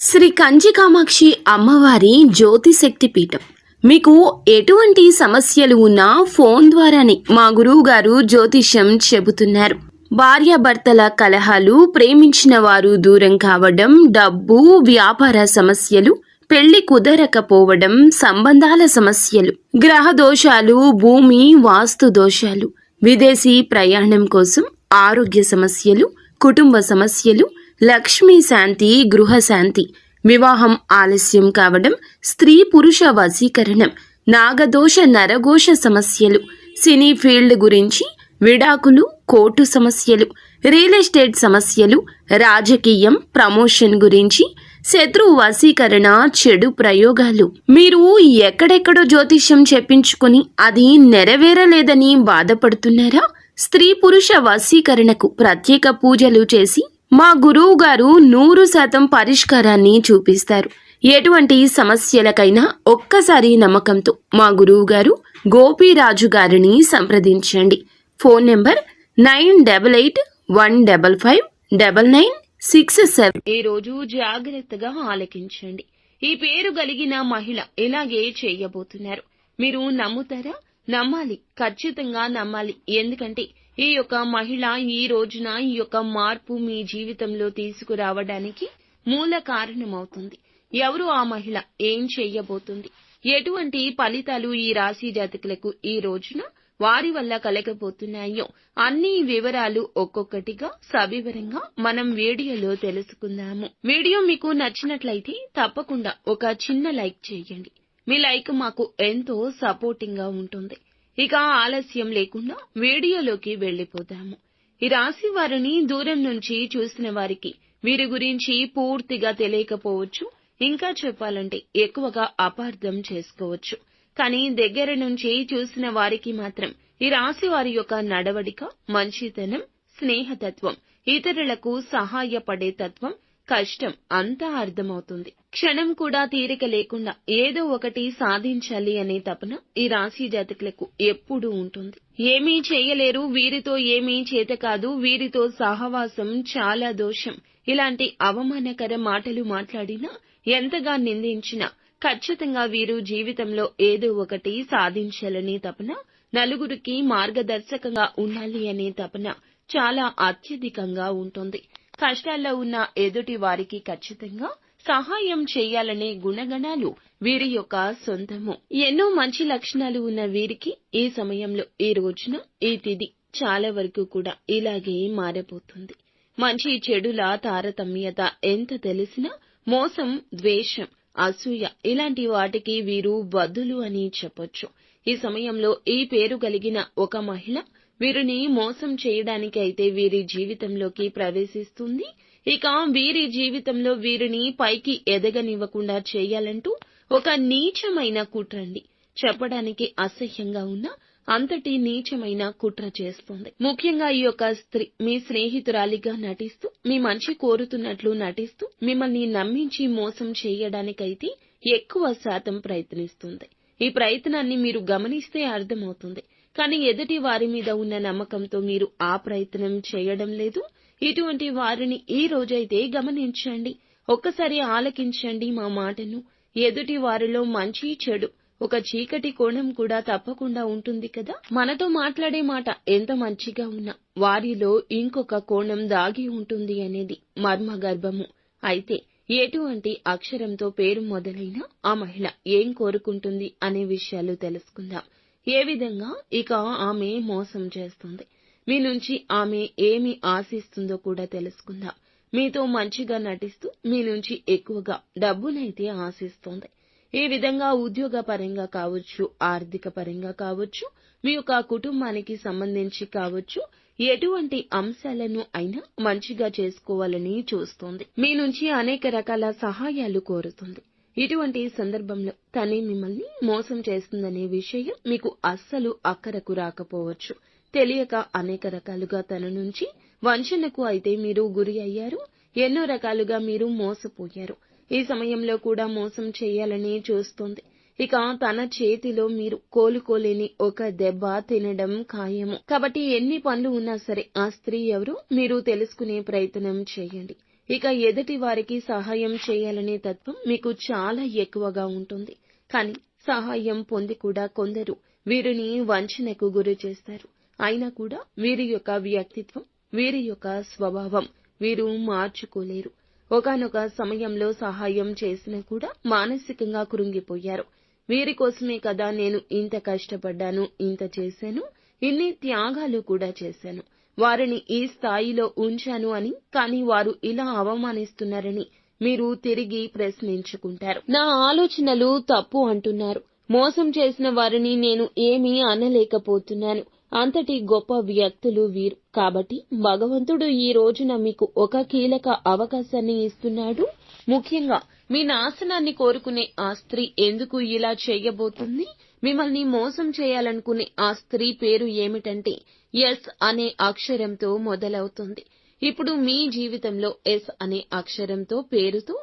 శ్రీ కంచి కామాక్షి అమ్మవారి జ్యోతిశక్తి పీఠం. మీకు ఎటువంటి సమస్యలు ఉన్నా ఫోన్ ద్వారానే మా గురువు గారు జ్యోతిష్యం చెబుతున్నారు. భార్యాభర్తల కలహాలు, ప్రేమించిన వారు దూరం కావడం, డబ్బు, వ్యాపార సమస్యలు, పెళ్లి కుదరకపోవడం, సంబంధాల సమస్యలు, గ్రహ దోషాలు, భూమి వాస్తు దోషాలు, విదేశీ ప్రయాణం కోసం, ఆరోగ్య సమస్యలు, కుటుంబ సమస్యలు, లక్ష్మీ శాంతి, గృహ శాంతి, వివాహం ఆలస్యం కావడం, స్త్రీ పురుష వశీకరణం, నాగదోష నరఘోష సమస్యలు, సినీ ఫీల్డ్ గురించి, విడాకులు, కోర్టు సమస్యలు, రియల్ ఎస్టేట్ సమస్యలు, రాజకీయం, ప్రమోషన్ గురించి, శత్రు వశీకరణ, చెడు ప్రయోగాలు. మీరు ఎక్కడెక్కడో జ్యోతిష్యం చెప్పించుకుని అది నెరవేరలేదని బాధపడుతున్నారా? స్త్రీ పురుష వశీకరణకు ప్రత్యేక పూజలు చేసి మా గురువు గారు 100% పరిష్కారాన్ని చూపిస్తారు. ఎటువంటి సమస్యలకైనా ఒక్కసారి నమ్మకంతో మా గురువు గారు గోపీరాజు గారిని సంప్రదించండి. Phone number 9815559967. ఈ రోజు జాగ్రత్తగా ఆలకించండి. ఈ పేరు కలిగిన మహిళ ఇలాగే చేయబోతున్నారు. మీరు నమ్ముతారా? నమ్మాలి, ఖచ్చితంగా నమ్మాలి. ఎందుకంటే ఈ యొక్క మహిళ ఈ రోజున ఈ యొక్క మార్పు మీ జీవితంలో తీసుకురావడానికి మూల కారణమవుతుంది. ఎవరు ఆ మహిళ? ఏం చెయ్యబోతుంది? ఎటువంటి ఫలితాలు ఈ రాశి జాతకులకు ఈ రోజున వారి వల్ల కలగబోతున్నాయో అన్ని వివరాలు ఒక్కొక్కటిగా సవివరంగా మనం వీడియోలో తెలుసుకుందాము. వీడియో మీకు నచ్చినట్లయితే తప్పకుండా ఒక చిన్న లైక్ చేయండి. మీ లైక్ మాకు ఎంతో సపోర్టింగ్ గా ఉంటుంది. ఇక ఆలస్యం లేకుండా వీడియోలోకి వెళ్లిపోదాము. ఈ రాశి వారిని దూరం నుంచి చూసిన వారికి వీరి గురించి పూర్తిగా తెలియకపోవచ్చు. ఇంకా చెప్పాలంటే ఎక్కువగా అపార్థం చేసుకోవచ్చు. కానీ దగ్గర నుంచి చూసిన వారికి మాత్రం ఈ రాశి వారి యొక్క నడవడిక, మంచితనం, స్నేహతత్వం, ఇతరులకు సహాయపడే తత్వం, కష్టం అంతా అర్థమవుతుంది. క్షణం కూడా తీరిక లేకుండా ఏదో ఒకటి సాధించాలి అనే తపన ఈ రాశి జాతకులకు ఎప్పుడూ ఉంటుంది. ఏమీ చేయలేరు, వీరితో ఏమీ చేత కాదు, వీరితో సహవాసం చాలా దోషం, ఇలాంటి అవమానకర మాటలు మాట్లాడినా, ఎంతగా నిందించినా ఖచ్చితంగా వీరు జీవితంలో ఏదో ఒకటి సాధించాలనే తపన, నలుగురికి మార్గదర్శకంగా ఉండాలి అనే తపన చాలా అత్యధికంగా ఉంటుంది. కష్టాల్లో ఉన్న ఎదుటి వారికి ఖచ్చితంగా సహాయం చేయాలనే గుణగణాలు వీరి యొక్క సొంతము. ఎన్నో మంచి లక్షణాలు ఉన్న వీరికి ఈ సమయంలో, ఈ రోజున, ఈ తిథి చాలా వరకు కూడా ఇలాగే మారబోతుంది. మంచి చెడుల తారతమ్యత ఎంత తెలిసినా మోసం, ద్వేషం, అసూయ ఇలాంటి వాటికి వీరు బద్దులు అని చెప్పొచ్చు. ఈ సమయంలో ఈ పేరు కలిగిన ఒక మహిళ వీరిని మోసం చేయడానికి అయితే వీరి జీవితంలోకి ప్రవేశిస్తుంది. ఇక వీరి జీవితంలో వీరిని పైకి ఎదగనివ్వకుండా చేయాలంటూ ఒక నీచమైన కుట్రండి. చెప్పడానికి అసహ్యంగా ఉన్న అంతటి నీచమైన కుట్ర చేస్తుంది. ముఖ్యంగా ఈ యొక్క స్త్రీ మీ స్నేహితురాలిగా నటిస్తూ, మీ మంచి కోరుతున్నట్లు నటిస్తూ, మిమ్మల్ని నమ్మించి మోసం చేయడానికైతే ఎక్కువ శాతం ప్రయత్నిస్తుంది. ఈ ప్రయత్నాన్ని మీరు గమనిస్తే అర్థమవుతుంది. కానీ ఎదుటి వారి మీద ఉన్న నమ్మకంతో మీరు ఆ ప్రయత్నం చేయడం లేదు. ఇటువంటి వారిని ఈ రోజైతే గమనించండి. ఒక్కసారి ఆలకించండి మా మాటను. ఎదుటి వారిలో మంచి, చెడు, ఒక చీకటి కోణం కూడా తప్పకుండా ఉంటుంది కదా. మనతో మాట్లాడే మాట ఎంత మంచిగా ఉన్నా వారిలో ఇంకొక కోణం దాగి ఉంటుంది అనేది మర్మగర్భము. అయితే ఎటువంటి అక్షరంతో పేరు మొదలైనా ఆ మహిళ ఏం కోరుకుంటుంది అనే విషయాలు తెలుసుకుందాం. ఏ విధంగా ఇక ఆమె మోసం చేస్తుంది, మీ నుంచి ఆమె ఏమి ఆశిస్తుందో కూడా తెలుసుకుందాం. మీతో మంచిగా నటిస్తూ మీ నుంచి ఎక్కువగా డబ్బునైతే ఆశిస్తోంది. ఈ విధంగా ఉద్యోగ పరంగా కావచ్చు, ఆర్థిక పరంగా కావచ్చు, మీ యొక్క కుటుంబానికి సంబంధించి కావచ్చు, ఎటువంటి అంశాలను అయినా మంచిగా చేసుకోవాలని చూస్తోంది. మీ నుంచి అనేక రకాల సహాయాలు కోరుతుంది. ఇటువంటి సందర్భంలో తనే మిమ్మల్ని మోసం చేస్తుందనే విషయం మీకు అస్సలు అక్కరకు రాకపోవచ్చు. తెలియక అనేక రకాలుగా తన నుంచి వంచనకు అయితే మీరు గురి అయ్యారు. ఎన్నో రకాలుగా మీరు మోసపోయారు. ఈ సమయంలో కూడా మోసం చేయాలని చూస్తోంది. ఇక తన చేతిలో మీరు కోలుకోలేని ఒక దెబ్బ తినడం ఖాయము. కాబట్టి ఎన్ని పనులు ఉన్నా సరే ఆ స్త్రీ ఎవరో మీరు తెలుసుకునే ప్రయత్నం చేయండి. ఇక ఎదుటి వారికి సహాయం చేయాలనే తత్వం మీకు చాలా ఎక్కువగా ఉంటుంది. కానీ సహాయం పొంది కూడా కొందరు వీరిని వంచనకు గురి చేస్తారు. అయినా కూడా వీరి యొక్క వ్యక్తిత్వం, వీరి యొక్క స్వభావం వీరు మార్చుకోలేరు. ఒకానొక సమయంలో సహాయం చేసినా కూడా మానసికంగా కృంగిపోయారు. వీరి కోసమే కదా నేను ఇంత కష్టపడ్డాను, ఇంత చేశాను, ఇన్ని త్యాగాలు కూడా చేశాను, వారిని ఈ స్థాయిలో ఉంచాను అని. కానీ వారు ఇలా అవమానిస్తున్నారని మీరు తిరిగి ప్రశ్నించుకుంటారు. నా ఆలోచనలు తప్పు అంటున్నారు. మోసం చేసిన వారిని నేను ఏమీ అనలేకపోతున్నాను. అంతటి గొప్ప వ్యక్తులు వీరు. కాబట్టి భగవంతుడు ఈ రోజున మీకు ఒక కీలక అవకాశాన్ని ఇస్తున్నాడు. ముఖ్యంగా మీ నాశనాన్ని కోరుకునే ఆ స్త్రీ ఎందుకు ఇలా చేయబోతుంది? మిమ్మల్ని మోసం చేయాలనుకునే ఆ స్త్రీ పేరు ఏమిటంటే ఎస్ అనే అక్షరంతో మొదలవుతుంది. ఇప్పుడు మీ జీవితంలో ఎస్ అనే అక్షరంతో పేరుతో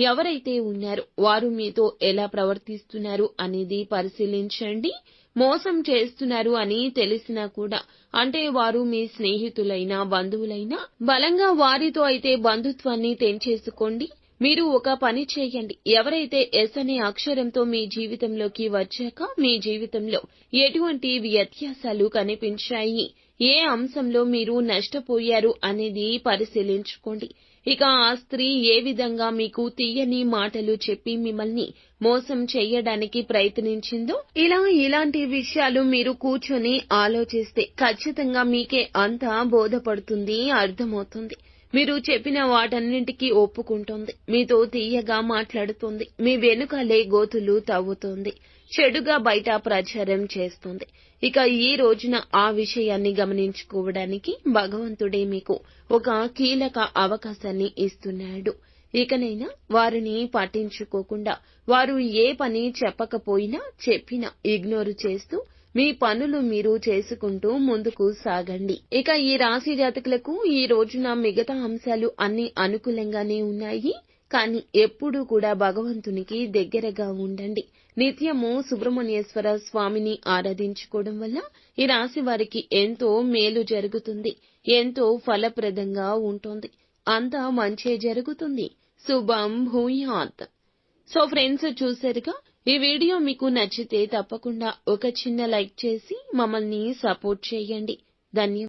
ఎవరైతే ఉన్నారో వారు మీతో ఎలా ప్రవర్తిస్తున్నారు అనేది పరిశీలించండి. మోసం చేస్తున్నారు అని తెలిసినా కూడా, అంటే వారు మీ స్నేహితులైనా బంధువులైనా, బలంగా వారితో అయితే బంధుత్వాన్ని తెంచేసుకోండి. మీరు ఒక పని చేయండి. ఎవరైతే ఎస్ అనే అక్షరంతో మీ జీవితంలోకి వచ్చాక మీ జీవితంలో ఎటువంటి వ్యత్యాసాలు కనిపించాయి, ఏ అంశంలో మీరు నష్టపోయారు అనేది పరిశీలించుకోండి. ఇక ఆ స్త్రీ ఏ విధంగా మీకు తీయని మాటలు చెప్పి మిమ్మల్ని మోసం చేయడానికి ప్రయత్నించిందో, ఇలాంటి విషయాలు మీరు కూర్చొని ఆలోచిస్తే ఖచ్చితంగా మీకే అంతా బోధపడుతుంది, అర్థమవుతుంది. మీరు చెప్పిన వాటన్నింటికీ ఒప్పుకుంటోంది. మీతో తీయగా మాట్లాడుతోంది. మీ వెనుకాలే గోతులు తవ్వుతోంది. చెడుగా బయట ప్రచారం చేస్తుంది. ఇక ఈ రోజున ఆ విషయాన్ని గమనించుకోవడానికి భగవంతుడే మీకు ఒక కీలక అవకాశాన్ని ఇస్తున్నాడు. ఇకనైనా వారిని పట్టించుకోకుండా, వారు ఏ పని చెప్పకపోయినా చెప్పినా ఇగ్నోర్ చేస్తూ మీ పనులు మీరు చేసుకుంటూ ముందుకు సాగండి. ఇక ఈ రాశి జాతకులకు ఈ రోజున మిగతా అంశాలు అన్ని అనుకూలంగానే ఉన్నాయి. కానీ ఎప్పుడూ కూడా భగవంతునికి దగ్గరగా ఉండండి. నిత్యము సుబ్రహ్మణ్యేశ్వర స్వామిని ఆరాధించుకోవడం వల్ల ఈ రాశి వారికి ఎంతో మేలు జరుగుతుంది. ఎంతో ఫలప్రదంగా ఉంటుంది. అంతా మంచే జరుగుతుంది. శుభం భూయాత్. సో ఫ్రెండ్స్, చూశారుగా, ఈ వీడియో మీకు నచ్చితే తప్పకుండా ఒక చిన్న లైక్ చేసి మమ్మల్ని సపోర్ట్ చేయండి. ధన్యవాదాలు.